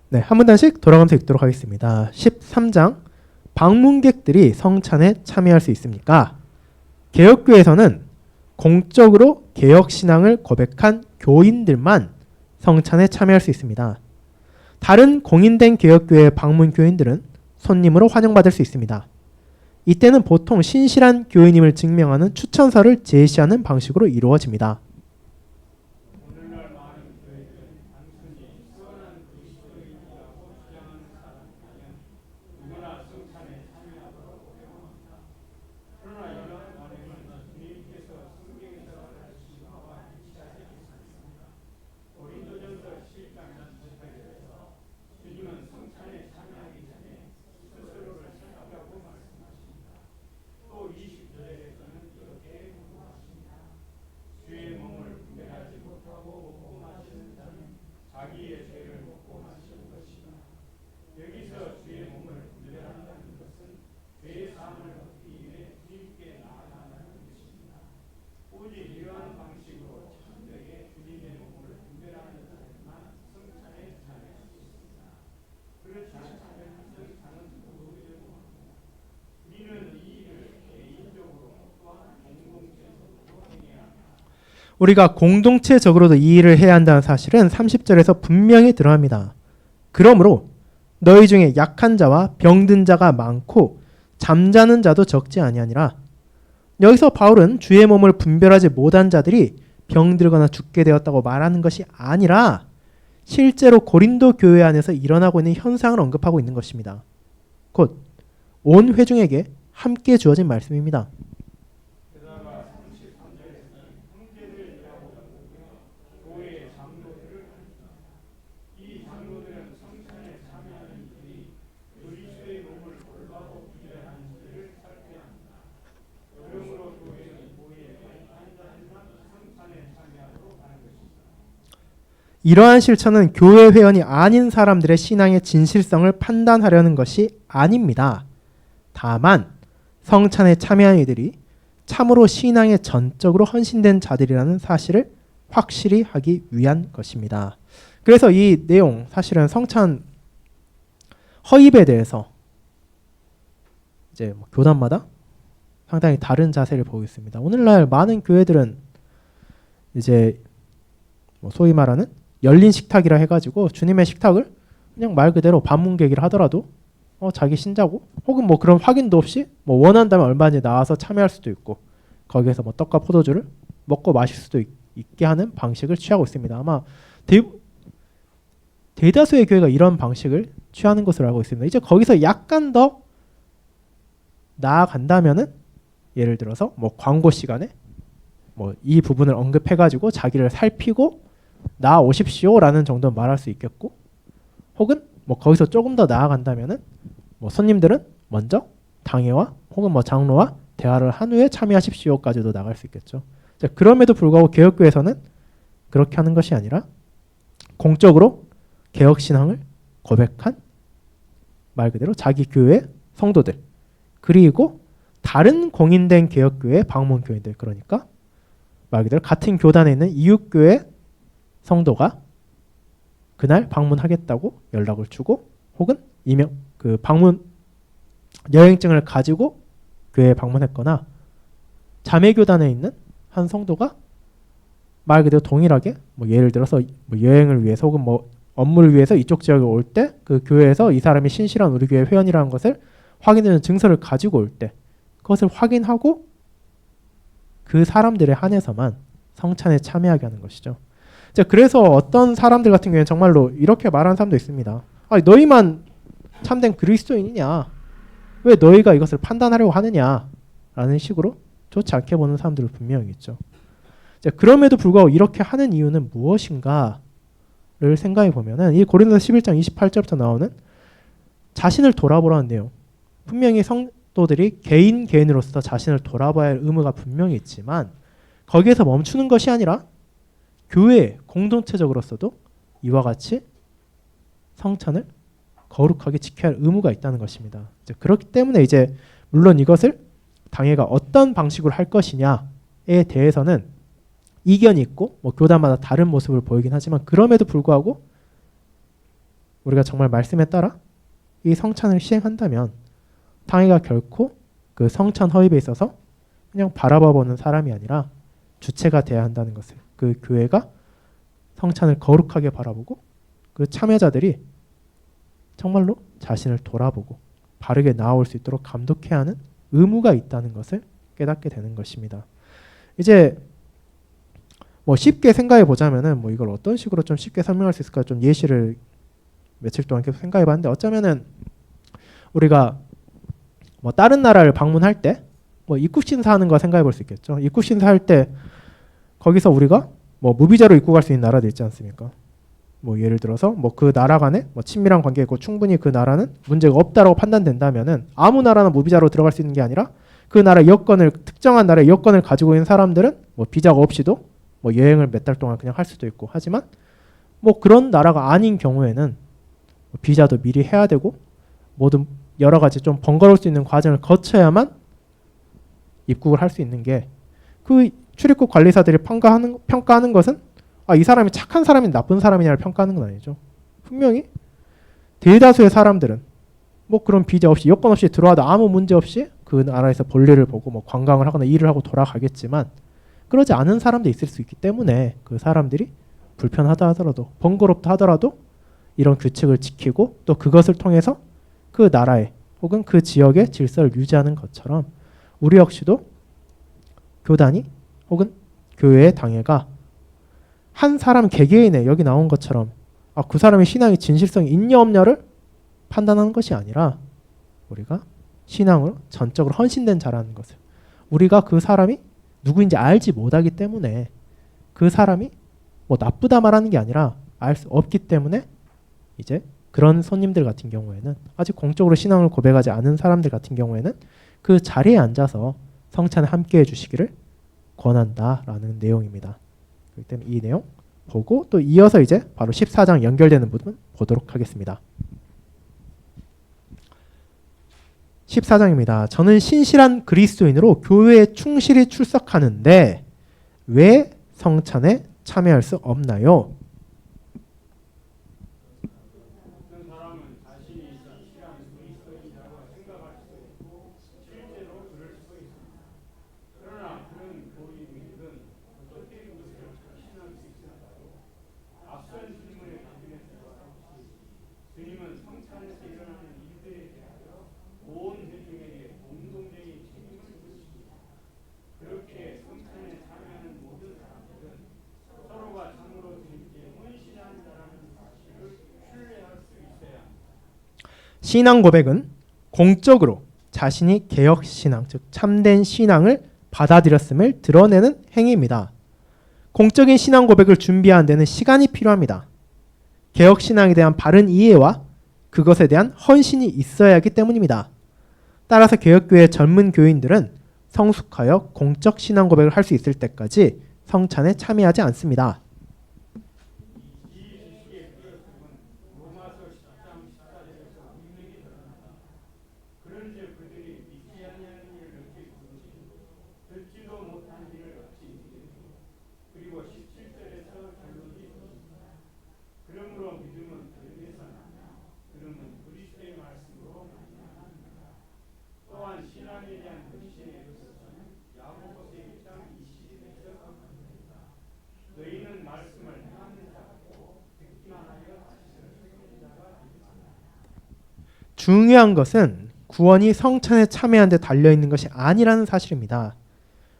네, 한 문단씩 돌아가면서 읽도록 하겠습니다. 13장 방문객들이 성찬에 참여할 수 있습니까? 개혁교회에서는 공적으로 개혁신앙을 고백한 교인들만 성찬에 참여할 수 있습니다. 다른 공인된 개혁교회 방문 교인들은 손님으로 환영받을 수 있습니다. 이때는 보통 신실한 교인임을 증명하는 추천서를 제시하는 방식으로 이루어집니다. 우리가 공동체적으로도 이 일을 해야 한다는 사실은 30절에서 분명히 드러납니다. 그러므로 너희 중에 약한 자와 병든 자가 많고 잠자는 자도 적지 아니하니라. 여기서 바울은 주의 몸을 분별하지 못한 자들이 병들거나 죽게 되었다고 말하는 것이 아니라 실제로 고린도 교회 안에서 일어나고 있는 현상을 언급하고 있는 것입니다. 곧 온 회중에게 함께 주어진 말씀입니다. 이러한 실천은 교회 회원이 아닌 사람들의 신앙의 진실성을 판단하려는 것이 아닙니다. 다만 성찬에 참여한 이들이 참으로 신앙에 전적으로 헌신된 자들이라는 사실을 확실히 하기 위한 것입니다. 그래서 이 내용 사실은 성찬 허입에 대해서 이제 교단마다 상당히 다른 자세를 보이고 있습니다. 오늘날 많은 교회들은 이제 소위 말하는 열린 식탁이라 해가지고 주님의 식탁을 그냥 말 그대로 방문객이라 하더라도 자기 신자고 혹은 그런 확인도 없이 원한다면 얼마든지 나와서 참여할 수도 있고 거기에서 떡과 포도주를 먹고 마실 수도 있게 하는 방식을 취하고 있습니다. 아마 대다수의 교회가 이런 방식을 취하는 것으로 알고 있습니다. 이제 거기서 약간 더 나아간다면은 예를 들어서 광고 시간에 이 부분을 언급해가지고 자기를 살피고 나오십시오라는 정도 말할 수 있겠고, 혹은 거기서 조금 더 나아간다면은 손님들은 먼저 당회와 혹은 장로와 대화를 한 후에 참여하십시오까지도 나갈 수 있겠죠. 자, 그럼에도 불구하고 개혁교회에서는 그렇게 하는 것이 아니라 공적으로 개혁신앙을 고백한 말 그대로 자기 교회 성도들, 그리고 다른 공인된 개혁교회 방문교인들, 그러니까 말 그대로 같은 교단에 있는 이웃교회 성도가 그날 방문하겠다고 연락을 주고 혹은 그 방문 여행증을 가지고 교회에 방문했거나 자매교단에 있는 한 성도가 말 그대로 동일하게 예를 들어서 여행을 위해서 혹은 업무를 위해서 이쪽 지역에 올 때 그 교회에서 이 사람이 신실한 우리 교회 회원이라는 것을 확인되는 증서를 가지고 올 때 그것을 확인하고 그 사람들에 한해서만 성찬에 참여하게 하는 것이죠. 자, 그래서 어떤 사람들 같은 경우에는 정말로 이렇게 말하는 사람도 있습니다. 아니, 너희만 참된 그리스도인이냐? 왜 너희가 이것을 판단하려고 하느냐? 라는 식으로 좋지 않게 보는 사람들은 분명히 있죠. 자, 그럼에도 불구하고 이렇게 하는 이유는 무엇인가를 생각해 보면은 이 고린도서 11장 28절부터 나오는 자신을 돌아보라는 내용. 분명히 성도들이 개인으로서 자신을 돌아봐야 할 의무가 분명히 있지만 거기에서 멈추는 것이 아니라 교회 공동체적으로서도 이와 같이 성찬을 거룩하게 지켜야 할 의무가 있다는 것입니다. 그렇기 때문에 이제 물론 이것을 당회가 어떤 방식으로 할 것이냐에 대해서는 이견이 있고 교단마다 다른 모습을 보이긴 하지만 그럼에도 불구하고 우리가 정말 말씀에 따라 이 성찬을 시행한다면 당회가 결코 그 성찬 허입에 있어서 그냥 바라봐보는 사람이 아니라 주체가 돼야 한다는 것을, 그 교회가 성찬을 거룩하게 바라보고 그 참여자들이 정말로 자신을 돌아보고 바르게 나아올 수 있도록 감독해야 하는 의무가 있다는 것을 깨닫게 되는 것입니다. 이제 뭐 쉽게 생각해 보자면은 뭐 이걸 어떤 식으로 좀 쉽게 설명할 수 있을까 좀 예시를 며칠 동안 계속 생각해 봤는데, 어쩌면은 우리가 뭐 다른 나라를 방문할 때 뭐 입국 심사하는 거 생각해 볼 수 있겠죠. 입국 심사할 때 거기서 우리가 뭐 무비자로 입국할 수 있는 나라도 있지 않습니까? 뭐 예를 들어서 뭐 그 나라 간에 뭐 친밀한 관계가 있고 충분히 그 나라는 문제가 없다라고 판단된다면은 아무 나라나 무비자로 들어갈 수 있는 게 아니라 그 나라 여권을, 특정한 나라의 여권을 가지고 있는 사람들은 뭐 비자가 없이도 뭐 여행을 몇 달 동안 그냥 할 수도 있고, 하지만 뭐 그런 나라가 아닌 경우에는 비자도 미리 해야 되고 모든 여러 가지 좀 번거로울 수 있는 과정을 거쳐야만 입국을 할 수 있는 게, 그 출입국 관리사들이 평가하는 것은 이 사람이 착한 사람이 나쁜 사람이냐를 평가하는 건 아니죠. 분명히 대다수의 사람들은 뭐 그런 비자 없이 여권 없이 들어와도 아무 문제 없이 그 나라에서 볼일을 보고 뭐 관광을 하거나 일을 하고 돌아가겠지만, 그러지 않은 사람도 있을 수 있기 때문에 그 사람들이 불편하다 하더라도 번거롭다 하더라도 이런 규칙을 지키고 또 그것을 통해서 그 나라의 혹은 그 지역의 질서를 유지하는 것처럼 우리 역시도 교단이 혹은 교회의 당회가 한 사람 개개인의, 여기 나온 것처럼 그 사람의 신앙이 진실성이 있냐 없냐를 판단하는 것이 아니라 우리가 신앙으로 전적으로 헌신된 자라는 것을, 우리가 그 사람이 누구인지 알지 못하기 때문에 그 사람이 뭐 나쁘다 말하는 게 아니라 알 수 없기 때문에 이제 그런 손님들 같은 경우에는, 아직 공적으로 신앙을 고백하지 않은 사람들 같은 경우에는 그 자리에 앉아서 성찬에 함께 해주시기를 권한다라는 내용입니다. 그렇기 때문에 이 내용 보고 또 이어서 이제 바로 14장 연결되는 부분 보도록 하겠습니다. 14장입니다. 저는 신실한 그리스도인으로 교회에 충실히 출석하는데 왜 성찬에 참여할 수 없나요? 신앙 고백은 공적으로 자신이 개혁신앙, 즉 참된 신앙을 받아들였음을 드러내는 행위입니다. 공적인 신앙 고백을 준비하는 데는 시간이 필요합니다. 개혁신앙에 대한 바른 이해와 그것에 대한 헌신이 있어야 하기 때문입니다. 따라서 개혁교회 젊은 교인들은 성숙하여 공적 신앙 고백을 할 수 있을 때까지 성찬에 참여하지 않습니다. 중요한 것은 구원이 성찬에 참여하는 데 달려있는 것이 아니라는 사실입니다.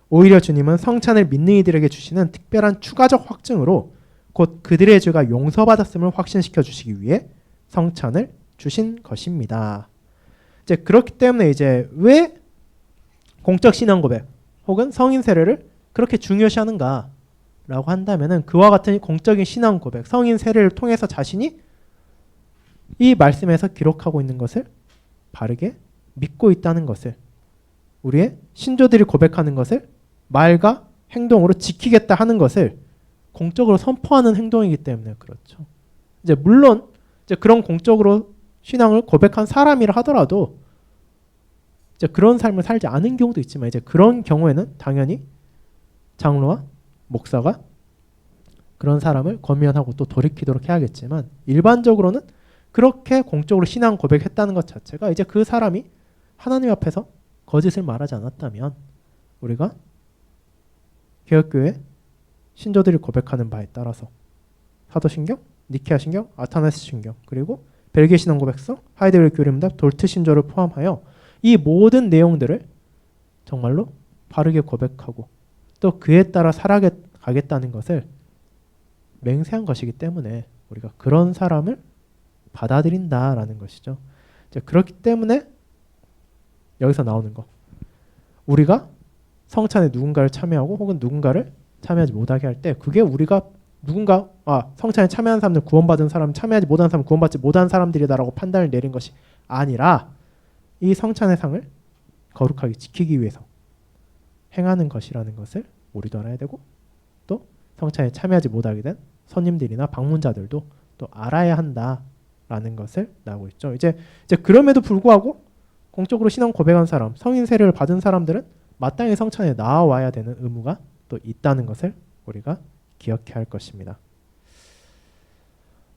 오히려 주님은 성찬을 믿는 이들에게 주시는 특별한 추가적 확증으로 곧 그들의 죄가 용서받았음을 확신시켜 주시기 위해 성찬을 주신 것입니다. 이제 그렇기 때문에 이제 왜 공적 신앙 고백 혹은 성인 세례를 그렇게 중요시하는가라고 한다면은 그와 같은 공적인 신앙 고백, 성인 세례를 통해서 자신이 이 말씀에서 기록하고 있는 것을 바르게 믿고 있다는 것을, 우리의 신조들이 고백하는 것을 말과 행동으로 지키겠다 하는 것을 공적으로 선포하는 행동이기 때문에 그렇죠. 이제 물론 이제 그런 공적으로 신앙을 고백한 사람이라 하더라도 이제 그런 삶을 살지 않은 경우도 있지만, 이제 그런 경우에는 당연히 장로와 목사가 그런 사람을 권면하고 또 돌이키도록 해야겠지만, 일반적으로는 그렇게 공적으로 신앙 고백했다는 것 자체가 이제 그 사람이 하나님 앞에서 거짓을 말하지 않았다면 우리가 개혁교회 신조들이 고백하는 바에 따라서 사도신경, 니케아 신경, 아타나스 신경, 그리고 벨기에 신앙 고백서, 하이데겔 교리문답, 돌트 신조를 포함하여 이 모든 내용들을 정말로 바르게 고백하고 또 그에 따라 살아가겠다는 것을 맹세한 것이기 때문에 우리가 그런 사람을 받아들인다라는 것이죠. 이제 그렇기 때문에 여기서 나오는 거, 우리가 성찬에 누군가를 참여하고 혹은 누군가를 참여하지 못하게 할 때 그게 우리가 성찬에 참여한 사람들 구원받은 사람, 참여하지 못한 사람 구원받지 못한 사람들이다라고 판단을 내린 것이 아니라 이 성찬의 상을 거룩하게 지키기 위해서 행하는 것이라는 것을 우리도 알아야 되고 또 성찬에 참여하지 못하게 된 손님들이나 방문자들도 또 알아야 한다라는 것을 나오고 있죠. 이제 그럼에도 불구하고 공적으로 신앙 고백한 사람, 성인 세례를 받은 사람들은 마땅히 성찬에 나와야 되는 의무가 또 있다는 것을 우리가 기억해야 할 것입니다.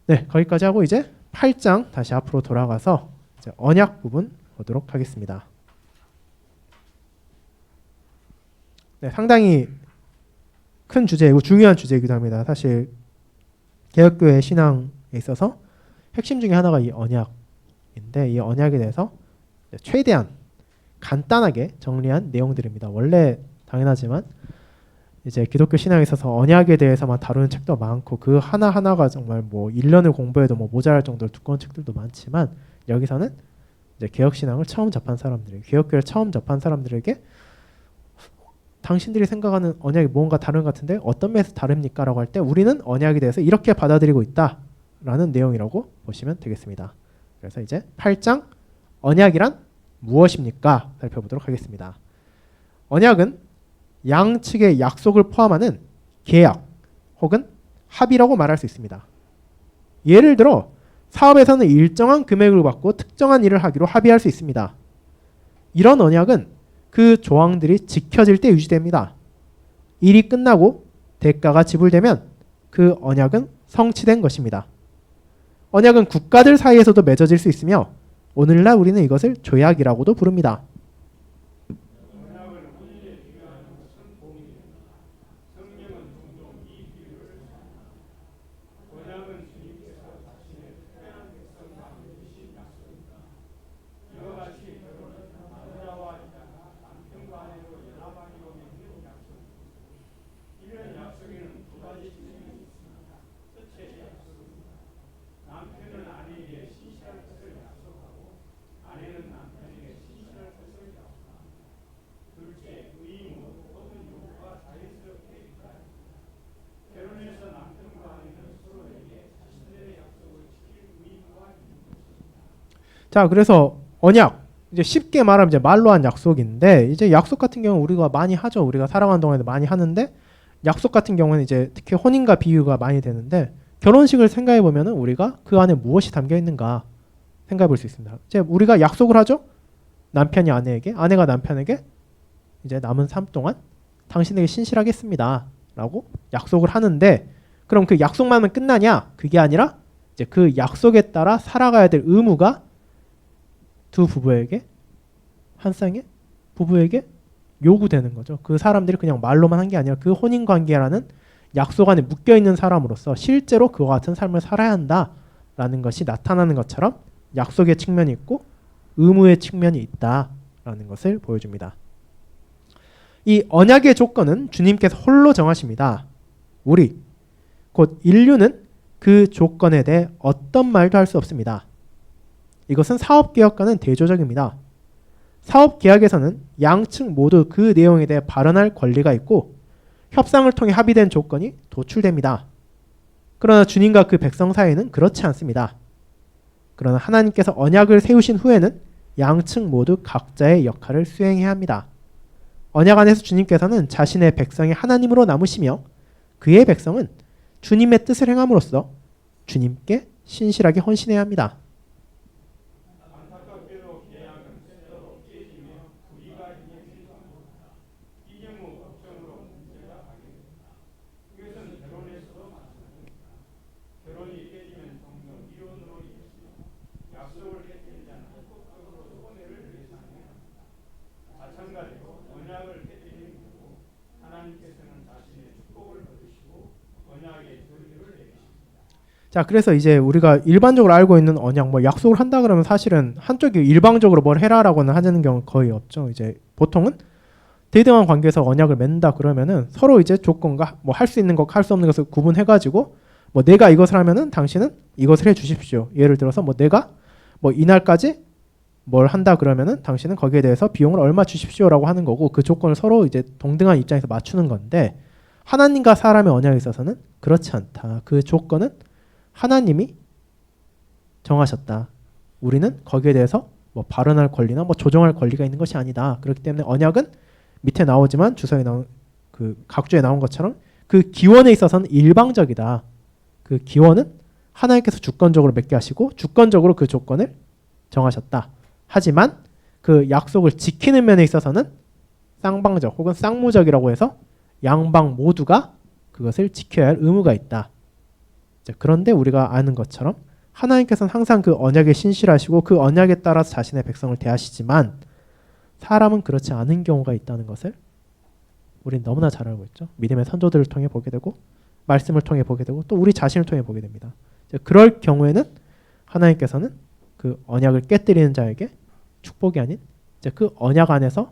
네, 거기까지 하고 이제 8장 다시 앞으로 돌아가서 이제 언약 부분 보도록 하겠습니다. 네, 상당히 큰 주제이고 중요한 주제이기도 합니다. 사실 개혁교회 신앙에 있어서 핵심 중에 하나가 이 언약인데 이 언약에 대해서 최대한 간단하게 정리한 내용들입니다. 원래 당연하지만 이제 기독교 신앙에 있어서 언약에 대해서만 다루는 책도 많고 그 하나하나가 정말 뭐 1년을 공부해도 뭐 모자랄 정도로 두꺼운 책들도 많지만 여기서는 이제 개혁 신앙을 처음 접한 사람들에게, 개혁교회를 처음 접한 사람들에게 당신들이 생각하는 언약이 뭔가 다른 것 같은데 어떤 면에서 다릅니까? 라고 할 때 우리는 언약에 대해서 이렇게 받아들이고 있다라는 내용이라고 보시면 되겠습니다. 그래서 이제 8장 언약이란 무엇입니까? 살펴보도록 하겠습니다. 언약은 양측의 약속을 포함하는 계약 혹은 합의라고 말할 수 있습니다. 예를 들어 사업에서는 일정한 금액을 받고 특정한 일을 하기로 합의할 수 있습니다. 이런 언약은 그 조항들이 지켜질 때 유지됩니다. 일이 끝나고 대가가 지불되면 그 언약은 성취된 것입니다. 언약은 국가들 사이에서도 맺어질 수 있으며 오늘날 우리는 이것을 조약이라고도 부릅니다. 자, 그래서 언약 이제 쉽게 말하면 이제 말로 한 약속인데 이제 약속 같은 경우는 우리가 많이 하죠. 우리가 살아가는 동안에도 많이 하는데 약속 같은 경우는 이제 특히 혼인과 비유가 많이 되는데 결혼식을 생각해 보면은 우리가 그 안에 무엇이 담겨 있는가 생각해 볼 수 있습니다. 이제 우리가 약속을 하죠. 남편이 아내에게, 아내가 남편에게 이제 남은 삶 동안 당신에게 신실하겠습니다라고 약속을 하는데 그럼 그 약속만은 끝나냐? 그게 아니라 이제 그 약속에 따라 살아가야 될 의무가 두 부부에게 한 쌍의 부부에게 요구되는 거죠. 그 사람들이 그냥 말로만 한 게 아니라 그 혼인 관계라는 약속 안에 묶여 있는 사람으로서 실제로 그와 같은 삶을 살아야 한다라는 것이 나타나는 것처럼 약속의 측면이 있고 의무의 측면이 있다라는 것을 보여줍니다. 이 언약의 조건은 주님께서 홀로 정하십니다. 우리 곧 인류는 그 조건에 대해 어떤 말도 할 수 없습니다. 이것은 사업계약과는 대조적입니다. 사업계약에서는 양측 모두 그 내용에 대해 발언할 권리가 있고 협상을 통해 합의된 조건이 도출됩니다. 그러나 주님과 그 백성 사이에는 그렇지 않습니다. 그러나 하나님께서 언약을 세우신 후에는 양측 모두 각자의 역할을 수행해야 합니다. 언약 안에서 주님께서는 자신의 백성의 하나님으로 남으시며 그의 백성은 주님의 뜻을 행함으로써 주님께 신실하게 헌신해야 합니다. 자, 그래서 이제 우리가 일반적으로 알고 있는 언약, 뭐 약속을 한다 그러면 사실은 한쪽이 일방적으로 뭘 해라라고는 하는 경우 거의 없죠. 이제 보통은 대등한 관계에서 언약을 맺는다 그러면은 서로 이제 조건과 뭐 할 수 있는 것, 할 수 없는 것을 구분해가지고 뭐 내가 이것을 하면은 당신은 이것을 해주십시오. 예를 들어서 뭐 내가 뭐 이날까지 뭘 한다 그러면은 당신은 거기에 대해서 비용을 얼마 주십시오라고 하는 거고 그 조건을 서로 이제 동등한 입장에서 맞추는 건데 하나님과 사람의 언약에 있어서는 그렇지 않다. 그 조건은 하나님이 정하셨다. 우리는 거기에 대해서 뭐 발언할 권리나 뭐 조정할 권리가 있는 것이 아니다. 그렇기 때문에 언약은 밑에 나오지만 주석에 나온 그 각주에 나온 것처럼 그 기원에 있어서는 일방적이다. 그 기원은 하나님께서 주권적으로 맺게 하시고 주권적으로 그 조건을 정하셨다. 하지만 그 약속을 지키는 면에 있어서는 쌍방적 혹은 쌍무적이라고 해서 양방 모두가 그것을 지켜야 할 의무가 있다. 그런데 우리가 아는 것처럼 하나님께서는 항상 그 언약에 신실하시고 그 언약에 따라서 자신의 백성을 대하시지만 사람은 그렇지 않은 경우가 있다는 것을 우린 너무나 잘 알고 있죠. 믿음의 선조들을 통해 보게 되고 말씀을 통해 보게 되고 또 우리 자신을 통해 보게 됩니다. 그럴 경우에는 하나님께서는 그 언약을 깨뜨리는 자에게 축복이 아닌 그 언약 안에서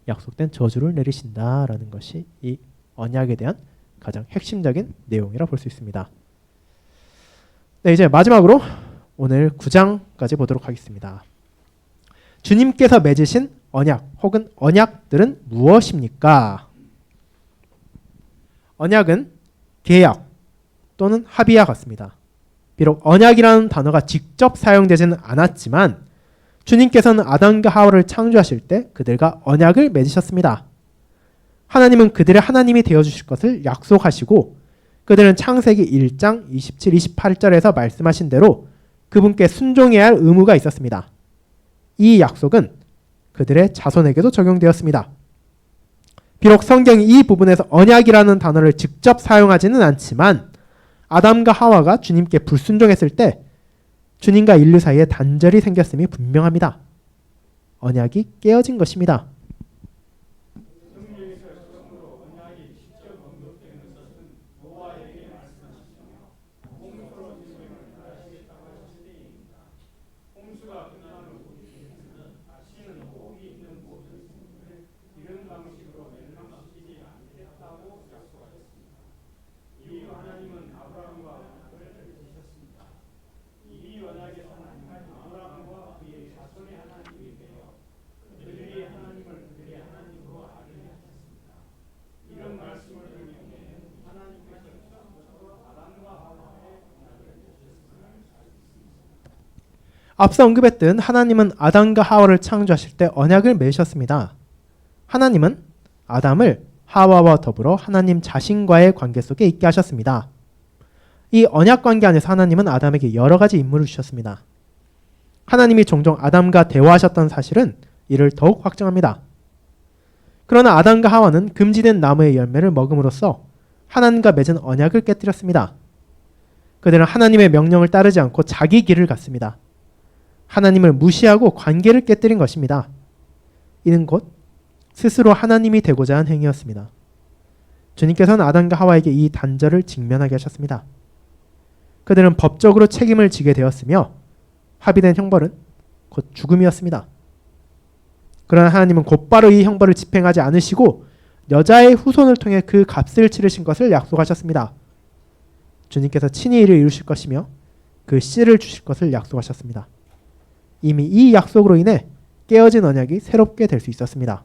약속된 저주를 내리신다라는 것이 이 언약에 대한 가장 핵심적인 내용이라 볼 수 있습니다. 네, 이제 마지막으로 오늘 9장까지 보도록 하겠습니다. 주님께서 맺으신 언약 혹은 언약들은 무엇입니까? 언약은 계약 또는 합의와 같습니다. 비록 언약이라는 단어가 직접 사용되지는 않았지만 주님께서는 아담과 하와를 창조하실 때 그들과 언약을 맺으셨습니다. 하나님은 그들의 하나님이 되어주실 것을 약속하시고 그들은 창세기 1장 27, 28절에서 말씀하신 대로 그분께 순종해야 할 의무가 있었습니다. 이 약속은 그들의 자손에게도 적용되었습니다. 비록 성경이 이 부분에서 언약이라는 단어를 직접 사용하지는 않지만 아담과 하와가 주님께 불순종했을 때 주님과 인류 사이에 단절이 생겼음이 분명합니다. 언약이 깨어진 것입니다. 앞서 언급했듯 하나님은 아담과 하와를 창조하실 때 언약을 맺으셨습니다. 하나님은 아담을 하와와 더불어 하나님 자신과의 관계 속에 있게 하셨습니다. 이 언약 관계 안에서 하나님은 아담에게 여러 가지 임무를 주셨습니다. 하나님이 종종 아담과 대화하셨던 사실은 이를 더욱 확증합니다. 그러나 아담과 하와는 금지된 나무의 열매를 먹음으로써 하나님과 맺은 언약을 깨뜨렸습니다. 그들은 하나님의 명령을 따르지 않고 자기 길을 갔습니다. 하나님을 무시하고 관계를 깨뜨린 것입니다. 이는 곧 스스로 하나님이 되고자 한 행위였습니다. 주님께서는 아담과 하와에게 이 단절을 직면하게 하셨습니다. 그들은 법적으로 책임을 지게 되었으며 합의된 형벌은 곧 죽음이었습니다. 그러나 하나님은 곧바로 이 형벌을 집행하지 않으시고 여자의 후손을 통해 그 값을 치르신 것을 약속하셨습니다. 주님께서 친히 이를 이루실 것이며 그 씨를 주실 것을 약속하셨습니다. 이미 이 약속으로 인해 깨어진 언약이 새롭게 될 수 있었습니다.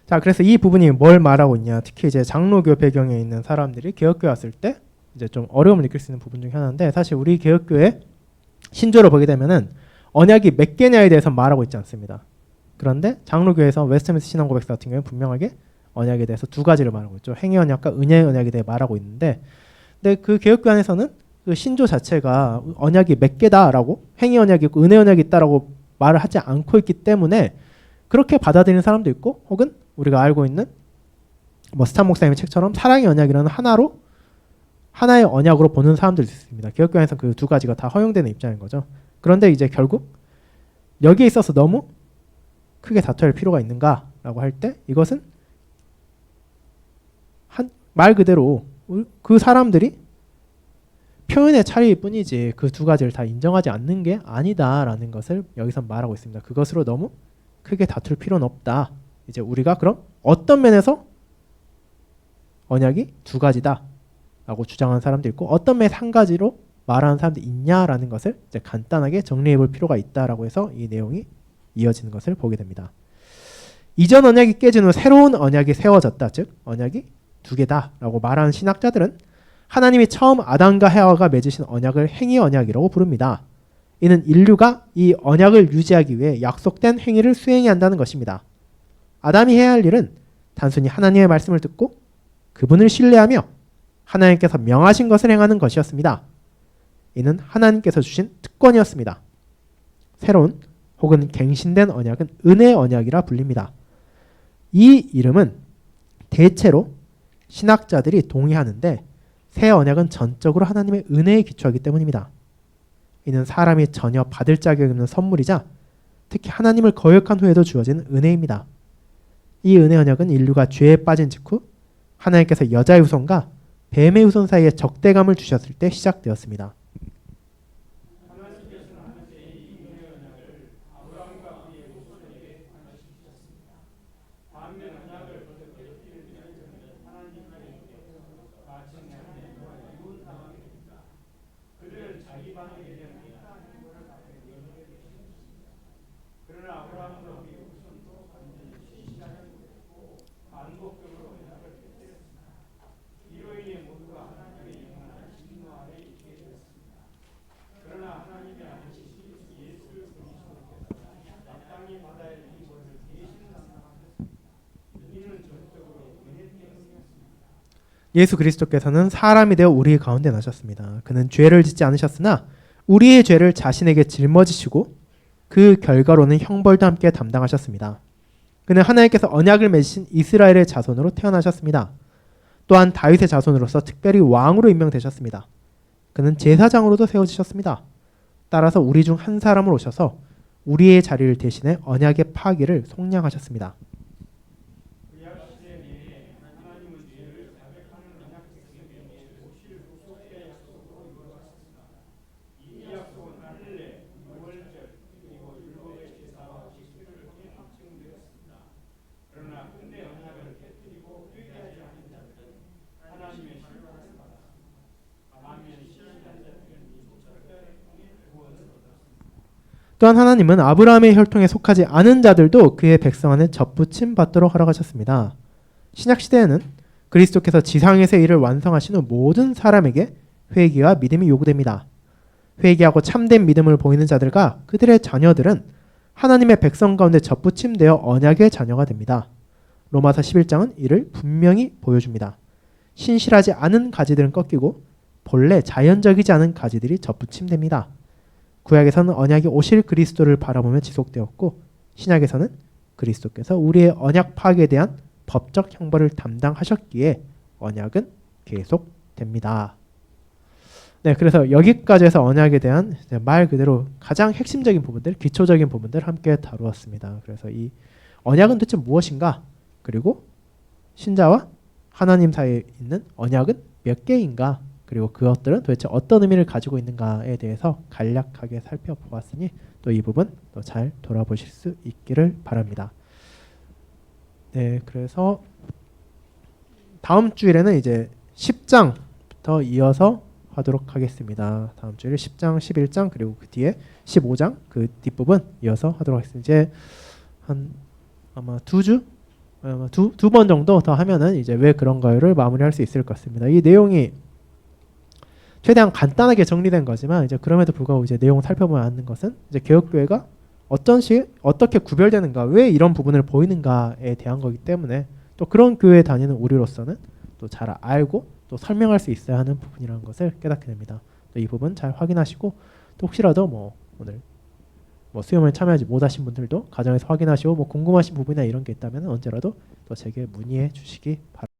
자, 그래서 이 부분이 뭘 말하고 있냐? 특히 이제 장로교 배경에 있는 사람들이 개혁교회 왔을 때 이제 좀 어려움을 느낄 수 있는 부분 중에 하나인데, 사실 우리 개혁교회 신조를 보게 되면은 언약이 몇 개냐에 대해서 말하고 있지 않습니다. 그런데 장로교에서 웨스트민스터 신앙고백서 같은 경우는 분명하게 언약에 대해서 두 가지를 말하고 있죠. 행위 언약과 은혜의 언약에 대해 말하고 있는데, 근데 그 개혁교 안에서는 그 신조 자체가 언약이 몇 개다라고, 행위 언약이 있고 은혜 언약이 있다라고 말을 하지 않고 있기 때문에 그렇게 받아들이는 사람도 있고, 혹은 우리가 알고 있는 뭐 스탄 목사님의 책처럼 사랑의 언약이라는 하나의 언약으로 보는 사람들도 있습니다. 개혁교 안에서 그 두 가지가 다 허용되는 입장인 거죠. 그런데 이제 결국 여기에 있어서 너무 크게 다퉈야 할 필요가 있는가라고 할 때, 이것은 말 그대로 그 사람들이 표현의 차이일 뿐이지 그 두 가지를 다 인정하지 않는 게 아니다라는 것을 여기서 말하고 있습니다. 그것으로 너무 크게 다툴 필요는 없다. 이제 우리가 그럼 어떤 면에서 언약이 두 가지다라고 주장하는 사람도 있고, 어떤 면에서 한 가지로 말하는 사람도 있냐라는 것을 이제 간단하게 정리해 볼 필요가 있다라고 해서 이 내용이 이어지는 것을 보게 됩니다. 이전 언약이 깨진 후 새로운 언약이 세워졌다. 즉 언약이 두 개다라고 말하는 신학자들은 하나님이 처음 아담과 헤와가 맺으신 언약을 행위 언약이라고 부릅니다. 이는 인류가 이 언약을 유지하기 위해 약속된 행위를 수행해야 한다는 것입니다. 아담이 해야 할 일은 단순히 하나님의 말씀을 듣고 그분을 신뢰하며 하나님께서 명하신 것을 행하는 것이었습니다. 이는 하나님께서 주신 특권이었습니다. 새로운 혹은 갱신된 언약은 은혜의 언약이라 불립니다. 이 이름은 대체로 신학자들이 동의하는데, 새 언약은 전적으로 하나님의 은혜에 기초하기 때문입니다. 이는 사람이 전혀 받을 자격이 없는 선물이자 특히 하나님을 거역한 후에도 주어지는 은혜입니다. 이 은혜 언약은 인류가 죄에 빠진 직후 하나님께서 여자의 후손과 뱀의 후손 사이에 적대감을 주셨을 때 시작되었습니다. 예수 그리스도께서는 사람이 되어 우리 가운데 나셨습니다. 그는 죄를 짓지 않으셨으나 우리의 죄를 자신에게 짊어지시고 그 결과로는 형벌도 함께 담당하셨습니다. 그는 하나님께서 언약을 맺으신 이스라엘의 자손으로 태어나셨습니다. 또한 다윗의 자손으로서 특별히 왕으로 임명되셨습니다. 그는 제사장으로도 세워지셨습니다. 따라서 우리 중 한 사람으로 오셔서 우리의 자리를 대신해 언약의 파기를 속량하셨습니다. 또한 하나님은 아브라함의 혈통에 속하지 않은 자들도 그의 백성 안에 접붙임 받도록 허락하셨습니다. 신약시대에는 그리스도께서 지상에서 일을 완성하신 후 모든 사람에게 회개와 믿음이 요구됩니다. 회개하고 참된 믿음을 보이는 자들과 그들의 자녀들은 하나님의 백성 가운데 접붙임되어 언약의 자녀가 됩니다. 로마서 11장은 이를 분명히 보여줍니다. 신실하지 않은 가지들은 꺾이고 본래 자연적이지 않은 가지들이 접붙임됩니다. 구약에서는 언약이 오실 그리스도를 바라보며 지속되었고, 신약에서는 그리스도께서 우리의 언약 파괴에 대한 법적 형벌을 담당하셨기에 언약은 계속됩니다. 네, 그래서 여기까지 해서 언약에 대한 말 그대로 가장 핵심적인 부분들, 기초적인 부분들 함께 다루었습니다. 그래서 이 언약은 대체 무엇인가, 그리고 신자와 하나님 사이에 있는 언약은 몇 개인가, 그리고 그것들은 도대체 어떤 의미를 가지고 있는가에 대해서 간략하게 살펴보았으니 또 이 부분 또 잘 돌아보실 수 있기를 바랍니다. 네, 그래서 다음 주일에는 이제 10장부터 이어서 하도록 하겠습니다. 다음 주일 10장, 11장 그리고 그 뒤에 15장 그 뒷부분 이어서 하도록 하겠습니다. 이제 한 아마 두 번 정도 더 하면은 이제 왜 그런가요를 마무리할 수 있을 것 같습니다. 이 내용이 최대한 간단하게 정리된 거지만 이제 그럼에도 불구하고 이제 내용 살펴보면 아는 것은 이제 개혁교회가 어떻게 구별되는가, 왜 이런 부분을 보이는가에 대한 거기 때문에 또 그런 교회 다니는 우리로서는 또 잘 알고 또 설명할 수 있어야 하는 부분이라는 것을 깨닫게 됩니다. 또 이 부분 잘 확인하시고 또 혹시라도 뭐 오늘 뭐 수요일에 참여하지 못하신 분들도 가정에서 확인하시고 뭐 궁금하신 부분이나 이런 게 있다면 언제라도 또 제게 문의해 주시기 바랍니다.